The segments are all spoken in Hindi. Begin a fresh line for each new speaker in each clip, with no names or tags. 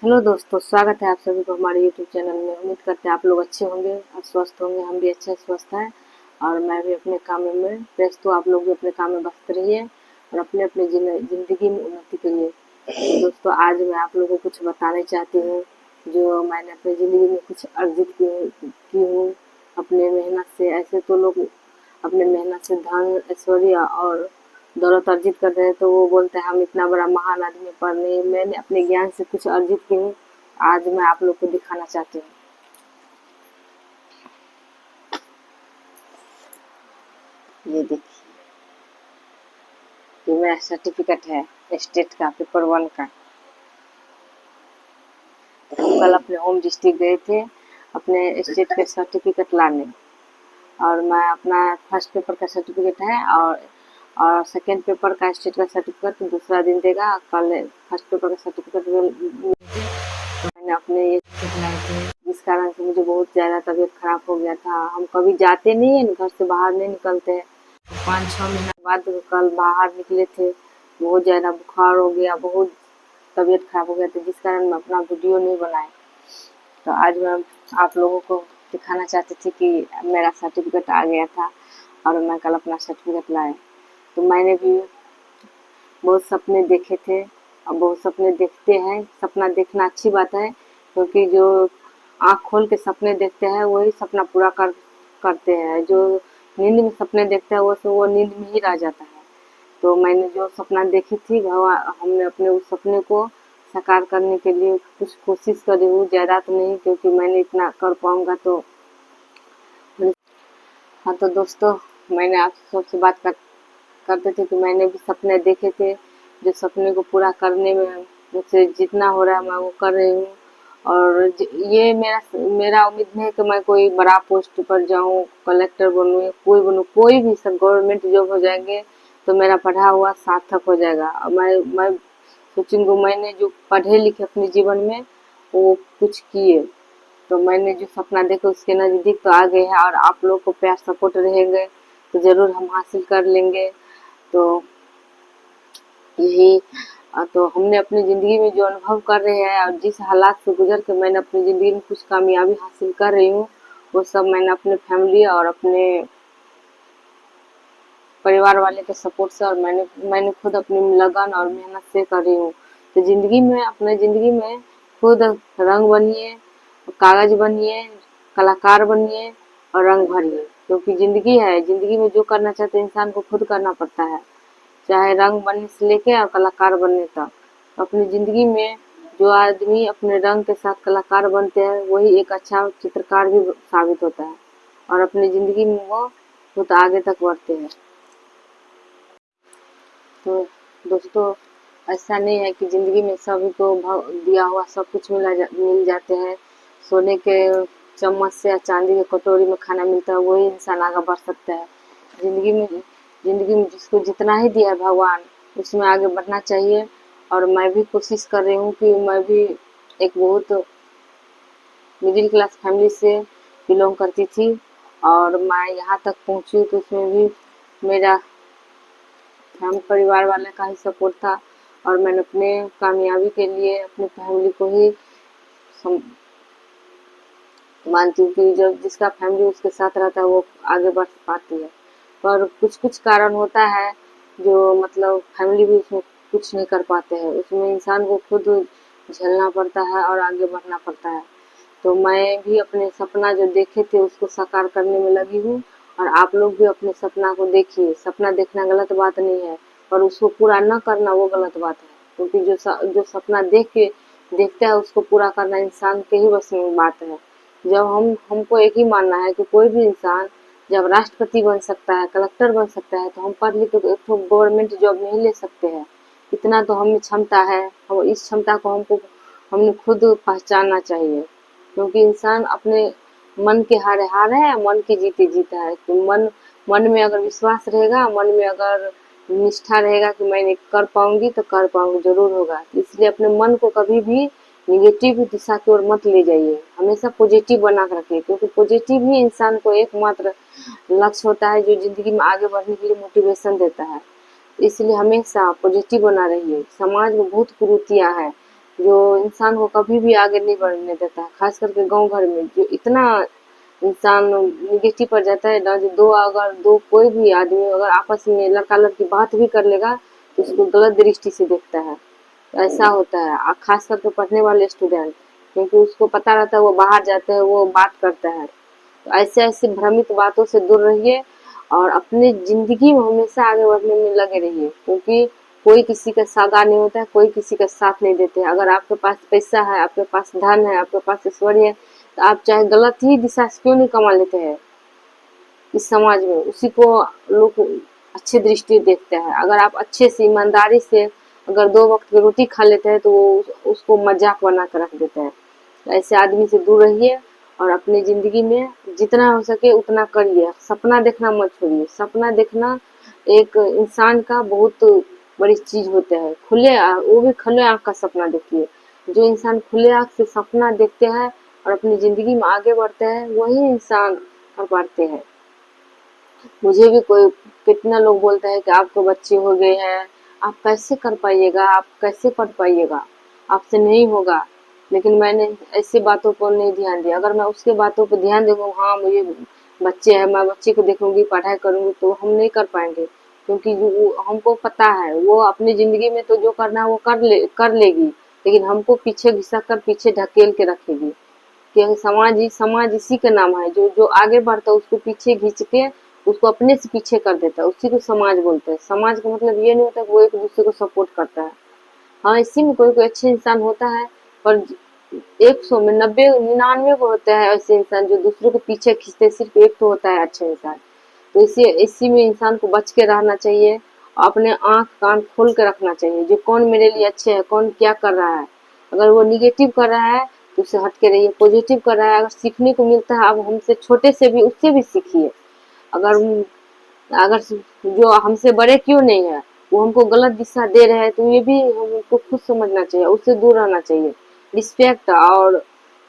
हेलो दोस्तों, स्वागत है आप सभी को हमारे यूट्यूब चैनल में। उम्मीद करते हैं आप लोग अच्छे होंगे और स्वस्थ होंगे। हम भी अच्छे स्वस्थ हैं और मैं भी अपने काम में व्यस्त हूँ। आप लोग भी अपने काम में व्यस्त रहिए और अपने अपने ज़िंदगी में उन्नति करिए। तो दोस्तों, आज मैं आप लोगों को कुछ बताना चाहती हूँ जो मैंने अपनी ज़िंदगी में कुछ अर्जित की हूँ अपने मेहनत से। ऐसे तो लोग अपने मेहनत से धन, ऐश्वर्य और दौलत अर्जित कर रहे हैं तो वो बोलते हैं हम इतना बड़ा महान आदमी, पर नहीं, मैंने अपने ज्ञान से कुछ अर्जित की हूँ। आज मैं आप लोग को दिखाना चाहती हूँ। ये देखिए, ये मेरा सर्टिफिकेट है स्टेट का, पेपर 1 का। हम कल अपने होम डिस्ट्रिक्ट गए थे अपने स्टेट के सर्टिफिकेट लाने, और मैं अपना फर्स्ट पेपर का सर्टिफिकेट है और सेकेंड पेपर का स्टेट का सर्टिफिकेट दूसरा दिन देगा। कल फर्स्ट पेपर का सर्टिफिकेट तो मैंने अपने ये लाए थे, जिस कारण से मुझे बहुत ज़्यादा तबीयत खराब हो गया था। हम कभी जाते नहीं हैं, घर से बाहर नहीं निकलते हैं। 5-6 महीना बाद कल बाहर निकले थे, बहुत ज़्यादा बुखार हो गया, बहुत तबीयत खराब हो गया था, जिस कारण मैं अपना वीडियो नहीं बनाए। तो आज मैं आप लोगों को दिखाना चाहती थी कि मेरा सर्टिफिकेट आ गया था और मैं कल अपना सर्टिफिकेट लाए। तो मैंने भी बहुत सपने देखे थे और बहुत सपने देखते हैं। सपना देखना अच्छी बात है, क्योंकि जो आँख खोल के सपने देखते हैं वही सपना पूरा करते हैं। जो नींद में सपने देखते हैं वो नींद में ही रह जाता है। तो मैंने जो सपना देखी थी, भगवान, हमने अपने उस सपने को साकार करने के लिए कुछ कोशिश करी हूँ, ज़्यादा तो नहीं, क्योंकि मैंने इतना कर पाऊँगा तो। हाँ तो दोस्तों, मैंने आप सबसे बात करते थे कि मैंने भी सपने देखे थे, जो सपने को पूरा करने में मुझसे जितना हो रहा है मैं वो कर रही हूँ। और ये मेरा उम्मीद नहीं है कि मैं कोई बड़ा पोस्ट पर जाऊँ, कलेक्टर बनूँ या कोई भी सब गवर्नमेंट जॉब हो जाएंगे तो मेरा पढ़ा हुआ सार्थक हो जाएगा। और मैं सोचूंगी मैंने जो पढ़े लिखे अपने जीवन में वो कुछ किए, तो मैंने जो सपना देखा उसके नज़दीक तो आ गए हैं, और आप लोग को प्यार सपोर्ट रहेंगे तो ज़रूर हम हासिल कर लेंगे। तो यही तो हमने अपनी ज़िंदगी में जो अनुभव कर रहे हैं और जिस हालात से गुजर के मैंने अपनी ज़िंदगी में कुछ कामयाबी हासिल कर रही हूँ, वो सब मैंने अपने फैमिली और अपने परिवार वाले के सपोर्ट से और मैंने खुद अपनी लगन और मेहनत से कर रही हूँ। तो ज़िंदगी में, अपने ज़िंदगी में खुद रंग बनिए, कागज बनिए, कलाकार बनिए और रंग भरिए, क्योंकि ज़िंदगी है। ज़िंदगी में जो करना चाहते हैं इंसान को खुद करना पड़ता है, चाहे रंग बनने से लेके और कलाकार बनने तक। तो अपनी ज़िंदगी में जो आदमी अपने रंग के साथ कलाकार बनते हैं वही एक अच्छा चित्रकार भी साबित होता है, और अपनी ज़िंदगी में वो बहुत आगे तक बढ़ते हैं। तो दोस्तों, ऐसा नहीं है कि ज़िंदगी में सभी को दिया हुआ सब कुछ मिल जाते हैं। सोने के चम्मच से या चांदी के कटोरी में खाना मिलता है वही इंसान आगे बढ़ सकता है। ज़िंदगी में जिसको जितना ही दिया है भगवान, उसमें आगे बढ़ना चाहिए। और मैं भी कोशिश कर रही हूँ कि मैं भी एक बहुत मिडिल क्लास फैमिली से बिलोंग करती थी और मैं यहाँ तक पहुँची हूँ, तो उसमें भी मेरा हम परिवार वाले का ही सपोर्ट था, और मैंने अपने कामयाबी के लिए अपनी फैमिली को ही मानती हूँ कि जब जिसका फैमिली उसके साथ रहता है वो आगे बढ़ पाती है। पर कुछ कुछ कारण होता है जो मतलब फैमिली भी उसमें कुछ नहीं कर पाते हैं, उसमें इंसान को खुद झेलना पड़ता है और आगे बढ़ना पड़ता है। तो मैं भी अपने सपना जो देखे थे उसको साकार करने में लगी हूँ, और आप लोग भी अपने सपना को देखिए। सपना देखना गलत बात नहीं है, पर उसको पूरा न करना वो गलत बात है, क्योंकि जो सपना देखता है उसको पूरा करना इंसान के ही बस में बात है। जब हमको एक ही मानना है कि कोई भी इंसान जब राष्ट्रपति बन सकता है, कलेक्टर बन सकता है, तो हम पढ़ लिख के तो गवर्नमेंट जॉब नहीं ले सकते हैं। इतना तो हमें क्षमता है, हम इस क्षमता को हमने खुद पहचानना चाहिए। क्योंकि इंसान अपने मन के हारे है, मन की जीते जीता है। तो मन में अगर विश्वास रहेगा, मन में अगर निष्ठा रहेगा कि मैं कर पाऊंगी तो कर पाऊंगी, जरूर होगा। इसलिए अपने मन को कभी भी निगेटिव दिशा की ओर मत ले जाइए, हमेशा पॉजिटिव बना कर रखिए, क्योंकि पॉजिटिव ही इंसान को एकमात्र लक्ष्य होता है जो जिंदगी में आगे बढ़ने के लिए मोटिवेशन देता है। इसलिए हमेशा पॉजिटिव बना रहिए। समाज में बहुत कुरीतियाँ हैं, जो इंसान को कभी भी आगे नहीं बढ़ने देता है। खास करके गांव घर में जो इतना इंसान निगेटिव पर जाता है ना, जो दो कोई भी आदमी अगर आपस में लड़का लड़की बात भी कर लेगा तो उसको गलत दृष्टि से देखता है। तो ऐसा होता है खास करके पढ़ने वाले स्टूडेंट, क्योंकि उसको पता रहता है वो बाहर जाते हैं वो बात करता है। तो ऐसे ऐसे भ्रमित बातों से दूर रहिए और अपनी जिंदगी में हमेशा आगे बढ़ने में लगे रहिए, क्योंकि कोई किसी का सादा नहीं होता है, कोई किसी का साथ नहीं देते हैं। अगर आपके पास पैसा है, आपके पास धन है, आपके पास ऐश्वर्य है, तो आप चाहे गलत ही दिशा से क्यों नहीं कमा लेते हैं इस समाज में, उसी को लोग अच्छी दृष्टि देखते हैं। अगर आप अच्छे से ईमानदारी से अगर 2 वक्त की रोटी खा लेते हैं तो वो उसको मजाक बना कर रख देते हैं। तो ऐसे आदमी से दूर रहिए और अपनी जिंदगी में जितना हो सके उतना करिए। सपना देखना मत छोड़िए। सपना देखना एक इंसान का बहुत बड़ी चीज होता है। वो भी खुले आंख का सपना देखिए। जो इंसान खुले आंख से सपना देखते हैं और अपनी जिंदगी में आगे बढ़ते हैं वही इंसान कर पाते हैं। मुझे भी कोई कितना लोग बोलते हैं कि आपको बच्चे हो गए हैं, आप कैसे कर पाइएगा, आप कैसे पढ़ पाइएगा, आपसे नहीं होगा। लेकिन मैंने ऐसी बातों पर नहीं ध्यान दिया। अगर मैं उसके बातों पर ध्यान दूंगा, हाँ मुझे बच्चे हैं, मैं बच्चे को देखूंगी, पढ़ाई करूंगी, तो हम नहीं कर पाएंगे। क्योंकि हमको पता है वो अपनी जिंदगी में तो जो करना है वो कर लेगी, लेकिन हमको पीछे घिसक कर पीछे ढकेल के रखेगी। कि समाज इसी का नाम है। जो जो आगे बढ़ता है उसको पीछे खींच के उसको अपने से पीछे कर देता है, उसी को समाज बोलते हैं। समाज का मतलब ये नहीं होता कि वो एक दूसरे को सपोर्ट करता है। हाँ, इसी में कोई कोई अच्छे इंसान होता है, पर 100 में 90 99 को होते हैं ऐसे इंसान जो दूसरों को पीछे खींचते हैं, सिर्फ एक तो होता है अच्छा इंसान। तो इसी में इंसान को बच के रहना चाहिए। अपने आंख कान खोल के रखना चाहिए, जो कौन मेरे लिए अच्छे है, कौन क्या कर रहा है। अगर वो निगेटिव कर रहा है तो उससे हट के रहिए। पॉजिटिव कर रहा है, अगर सीखने को मिलता है, अब हमसे छोटे से भी उससे भी सीखिए। अगर अगर जो हमसे बड़े क्यों नहीं है वो हमको गलत दिशा दे रहे हैं, तो ये भी हमको खुद समझना चाहिए, उससे दूर रहना चाहिए। रिस्पेक्ट और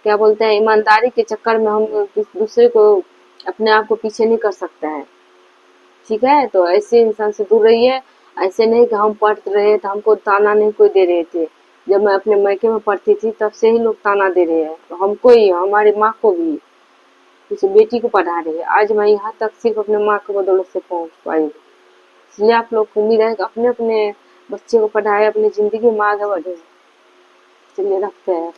क्या बोलते हैं ईमानदारी के चक्कर में हम दूसरे को अपने आप को पीछे नहीं कर सकते हैं। ठीक है, तो ऐसे इंसान से दूर रहिए। ऐसे नहीं कि हम पढ़ रहे तो हमको ताना नहीं कोई दे रहे थे। जब मैं अपने मायके में पढ़ती थी तब से ही लोग ताना दे रहे हैं, तो हमको ही, हमारी माँ को भी, उस बेटी को पढ़ा रही है। आज मैं यहाँ तक सिर्फ अपने माँ के बदौलत से पहुँच पाई। इसलिए आप लोग को उम्मीद है कि अपने अपने बच्चे को पढ़ाए, अपनी जिंदगी में आगे बढ़े। चलिए रखते हैं।